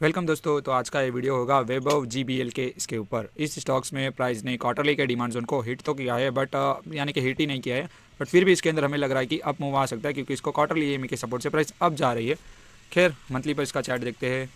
Welcome दोस्तों। तो आज का ये वीडियो होगा वैभव जीबीएल के इसके ऊपर। इस स्टॉक्स में प्राइस ने क्वार्टरली के डिमांड जोन को हिट तो किया है, बट यानी कि हिट ही नहीं किया है। बट फिर भी इसके अंदर हमें लग रहा है कि अप मूव आ सकता है, क्योंकि इसको क्वार्टरली ईएमए के सपोर्ट से प्राइस अप जा रही है। खैर, मंथली पर इसका चार्ट देखते हैं।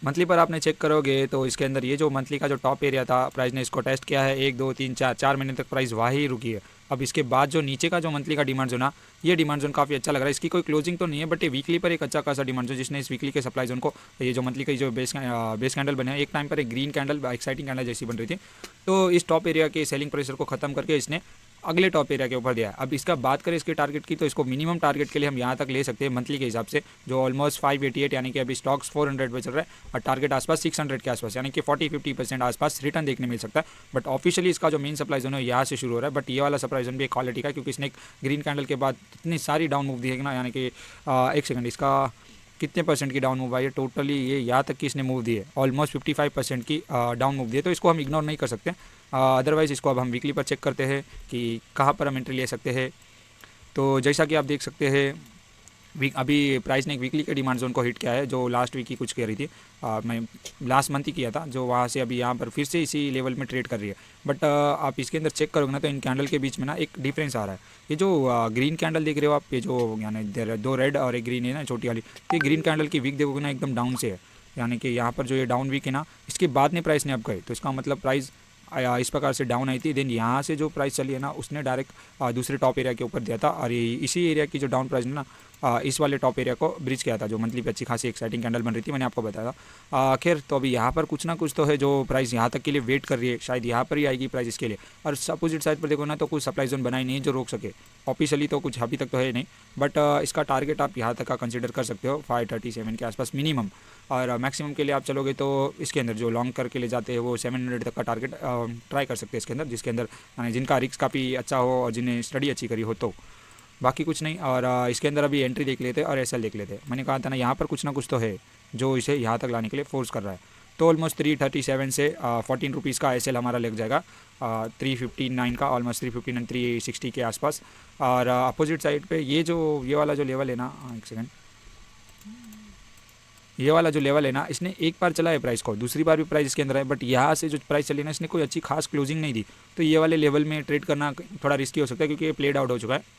मंथली पर आपने चेक करोगे तो इसके अंदर ये जो मंथली का जो टॉप एरिया था, प्राइस ने इसको टेस्ट किया है। 1 2 3 4 4 महीने तक प्राइस वहाँ ही रुकी है। अब इसके बाद जो नीचे का जो मंथली का डिमांड जोन है, ये डिमांड जोन काफ़ी अच्छा लग रहा है। इसकी कोई क्लोजिंग तो नहीं है, बट ये वीकली पर एक अच्छा खासा डिमांड जोन, जिसने इस वीकली के सप्लाई जोन को, ये जो मंथली की जो बेस कैंडल बने हैं, एक टाइम पर एक ग्रीन कैंडल एक्साइटिंग कैंडल जैसी बन रही थी, तो इस टॉप एरिया के सेलिंग प्रेशर को खत्म करके इसने अगले टॉप एरिया के ऊपर दिया है। अब इसका बात करें इसके टारगेट की, तो इसको मिनिमम टारगेट के लिए हम यहाँ तक ले सकते हैं मंथली के हिसाब से, जो ऑलमोस्ट 588, यानी कि अभी स्टॉक्स 400 पे चल रहा है और टारगेट आसपास 600 के आसपास, यानी कि 40-50% आसपास रिटर्न देखने मिल सकता है। बट ऑफिशियली इसका जो मेन सप्लाई जोन है यहाँ से शुरू हो रहा है। बट ये वाला सप्लाई जोन भी एक क्वालिटी का है, क्योंकि इसने एक ग्रीन कैंडल के बाद इतनी सारी डाउन मूव दी है ना, यानी कि एक सेकंड, इसका कितने परसेंट की डाउन मूव आई है टोटली, ये यहाँ तक कि इसने मूव दी है ऑलमोस्ट 55% की डाउन मूव दी है। तो इसको हम इग्नोर नहीं कर सकते। अदरवाइज़ इसको अब हम वीकली पर चेक करते हैं कि कहाँ पर हम एंट्री ले सकते हैं। तो जैसा कि आप देख सकते हैं, वीक अभी प्राइस ने एक वीकली के डिमांड जोन को हिट किया है, जो लास्ट वीक ही कुछ कह रही थी। मैं लास्ट मंथ ही किया था, जो वहाँ से अभी यहाँ पर फिर से इसी लेवल में ट्रेड कर रही है। बट आप इसके अंदर चेक करोगे ना, तो इन कैंडल के बीच में ना एक डिफरेंस आ रहा है। ये जो ग्रीन कैंडल देख रहे हो आप, ये जो यानी दो रेड और एक ग्रीन है ना छोटी वाली, तो ये ग्रीन कैंडल की वीक देखोगे ना एकदम डाउन से है। यानी कि यहाँ पर जो ये डाउन वीक है ना, इसके बाद में प्राइस ने अप गए, तो इसका मतलब प्राइस इस प्रकार से डाउन आई थी। देन यहाँ से जो प्राइस चली है ना, उसने डायरेक्ट दूसरे टॉप एरिया के ऊपर दिया था, और इसी एरिया की जो डाउन प्राइस ने ना इस वाले टॉप एरिया को ब्रिज किया था, जो मंथली पे अच्छी खासी एक्साइटिंग कैंडल बन रही थी, मैंने आपको बताया था। खैर, तो अभी यहाँ पर कुछ ना कुछ तो है, जो प्राइस यहाँ तक के लिए वेट कर रही है, शायद यहाँ पर ही आएगी प्राइस इसके लिए। और अपोजिट साइड पर देखो ना, तो कुछ सप्लाई जोन बनाई नहीं है जो रोक सके। ऑफिशियली तो कुछ अभी तक तो है नहीं, बट इसका टारगेट आप यहाँ तक का कंसिडर कर सकते हो 537 के आसपास मिनिमम। और मैक्सिमम के लिए आप चलोगे तो इसके अंदर जो लॉन्ग करके ले जाते हैं, वो 700 तक का टारगेट ट्राई कर सकते हैं इसके अंदर, जिसके अंदर यानी जिनका रिस्क काफ़ी अच्छा हो और जिन्हें स्टडी अच्छी करी हो, तो बाकी कुछ नहीं। और इसके अंदर अभी एंट्री देख लेते और एसएल देख लेते। मैंने कहा था ना, यहाँ पर कुछ ना कुछ तो है जो इसे यहाँ तक लाने के लिए फोर्स कर रहा है। तो ऑलमोस्ट 337 से 14 रुपीज़ का एसएल हमारा लग जाएगा, 359 का, ऑलमोस्ट 359 360 के आसपास। और अपोजिट साइड पे ये वाला जो लेवल है ना, एक सेकंड, ये वाला जो लेवल है ना, इसने एक बार चला है प्राइस को, दूसरी बार भी प्राइस इसके अंदर है, बट यहाँ से जो प्राइस चली ना, इसने कोई अच्छी खास क्लोजिंग नहीं दी। तो ये वाले लेवल में ट्रेड करना थोड़ा रिस्की हो सकता है, क्योंकि ये प्लेड आउट हो चुका है।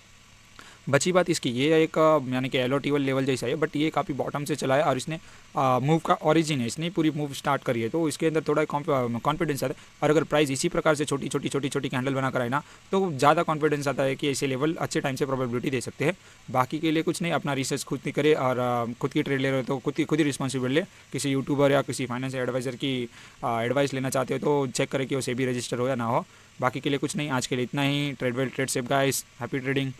बची बात इसकी, ये एक यानी कि एलोटिवल लेवल जैसा है, बट ये काफ़ी बॉटम से चला है, और इसने मूव का ओरिजिन है, इसने पूरी मूव स्टार्ट करी है, तो इसके अंदर थोड़ा कॉन्फिडेंस आता है। और अगर प्राइस इसी प्रकार से छोटी छोटी छोटी छोटी कैंडल बना कर आए ना, तो ज़्यादा कॉन्फिडेंस आता है कि ऐसे लेवल अच्छे टाइम से प्रोबेबिलिटी दे सकते हैं। बाकी के लिए कुछ नहीं, अपना रिसर्च खुद ही करे, और खुद की ट्रेड ले रहे हो तो खुद ही रिस्पॉन्सिबल ले। किसी यूट्यूबर या किसी फाइनेंस एडवाइज़र की एडवाइस लेना चाहते हो तो चेक करें कि वो सेबी रजिस्टर हो या ना हो। बाकी के लिए कुछ नहीं, आज के लिए इतना ही। Trade well, trade safe guys, happy trading.